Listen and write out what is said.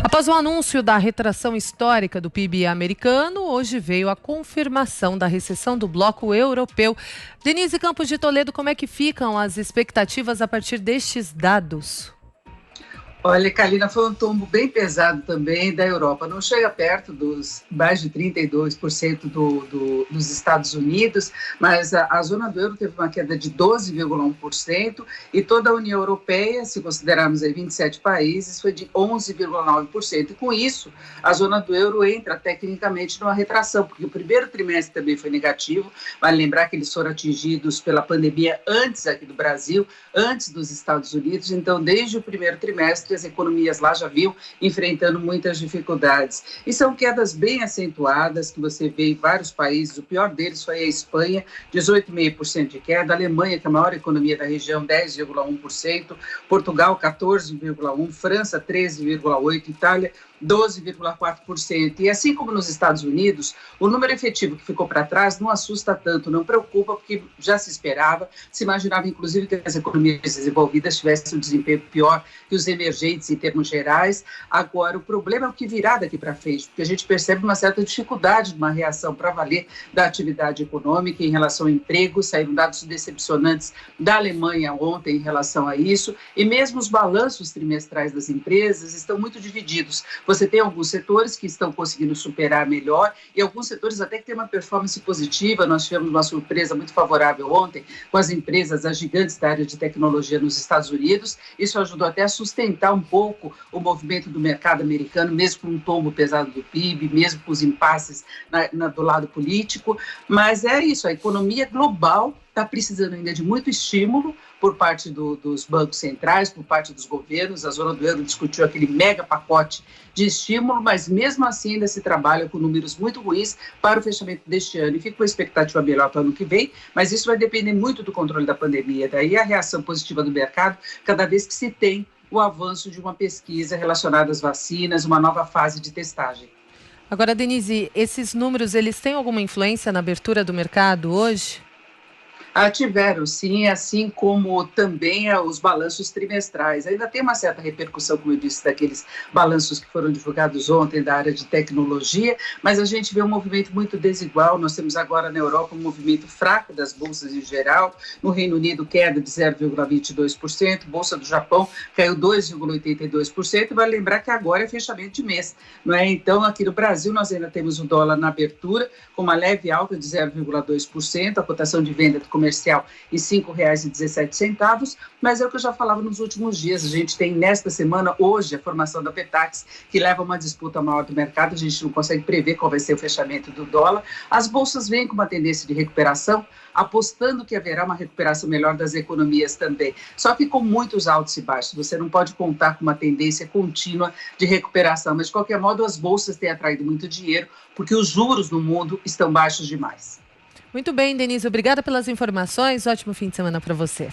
Após o anúncio da retração histórica do PIB americano, hoje veio a confirmação da recessão do bloco europeu. Denise Campos de Toledo, como é que ficam as expectativas a partir destes dados? Olha, Kalina, foi um tombo bem pesado também da Europa. Não chega perto dos mais de 32% dos Estados Unidos, mas a zona do euro teve uma queda de 12,1% e toda a União Europeia, se considerarmos aí 27 países, foi de 11,9%. E com isso, a zona do euro entra tecnicamente numa retração, porque o primeiro trimestre também foi negativo. Vale lembrar que eles foram atingidos pela pandemia antes aqui do Brasil, antes dos Estados Unidos. Então, desde o primeiro trimestre, as economias lá já vinham enfrentando muitas dificuldades. E são quedas bem acentuadas que você vê em vários países. O pior deles foi a Espanha, 18,5% de queda. A Alemanha, que é a maior economia da região, 10,1%. Portugal, 14,1%. França, 13,8%. Itália, 12,4%. E assim como nos Estados Unidos, o número efetivo que ficou para trás não assusta tanto, não preocupa, porque já se esperava, se imaginava inclusive que as economias desenvolvidas tivessem um desempenho pior que os emergentes em termos gerais. Agora, o problema é o que virá daqui para frente, porque a gente percebe uma certa dificuldade de uma reação para valer da atividade econômica em relação ao emprego. Saíram dados decepcionantes da Alemanha ontem em relação a isso, e mesmo os balanços trimestrais das empresas estão muito divididos. Você tem alguns setores que estão conseguindo superar melhor e alguns setores até que têm uma performance positiva. Nós tivemos uma surpresa muito favorável ontem com as empresas, as gigantes da área de tecnologia nos Estados Unidos. Isso ajudou até a sustentar um pouco o movimento do mercado americano, mesmo com um tombo pesado do PIB, mesmo com os impasses do lado político. Mas é isso, a economia global está precisando ainda de muito estímulo por parte dos bancos centrais, por parte dos governos. A zona do euro discutiu aquele mega pacote de estímulo, mas mesmo assim ainda se trabalha com números muito ruins para o fechamento deste ano. E fica com a expectativa melhor para o ano que vem, mas isso vai depender muito do controle da pandemia. Daí a reação positiva do mercado, cada vez que se tem o avanço de uma pesquisa relacionada às vacinas, uma nova fase de testagem. Agora, Denise, esses números, eles têm alguma influência na abertura do mercado hoje? Tiveram, sim, assim como também os balanços trimestrais. Ainda tem uma certa repercussão, como eu disse, daqueles balanços que foram divulgados ontem da área de tecnologia, mas a gente vê um movimento muito desigual. Nós temos agora na Europa um movimento fraco das bolsas em geral. No Reino Unido, queda de 0,22%, Bolsa do Japão caiu 2,82%. Vale lembrar que agora é fechamento de mês, não é? Então, aqui no Brasil, nós ainda temos o dólar na abertura, com uma leve alta de 0,2%, a cotação de venda do comercial em R$ 5,17, mas é o que eu já falava nos últimos dias. A gente tem nesta semana, hoje, a formação da Petax, que leva a uma disputa maior do mercado. A gente não consegue prever qual vai ser o fechamento do dólar. As bolsas vêm com uma tendência de recuperação, apostando que haverá uma recuperação melhor das economias também. Só que com muitos altos e baixos, você não pode contar com uma tendência contínua de recuperação, mas de qualquer modo as bolsas têm atraído muito dinheiro, porque os juros no mundo estão baixos demais. Muito bem, Denise, obrigada pelas informações. Ótimo fim de semana para você.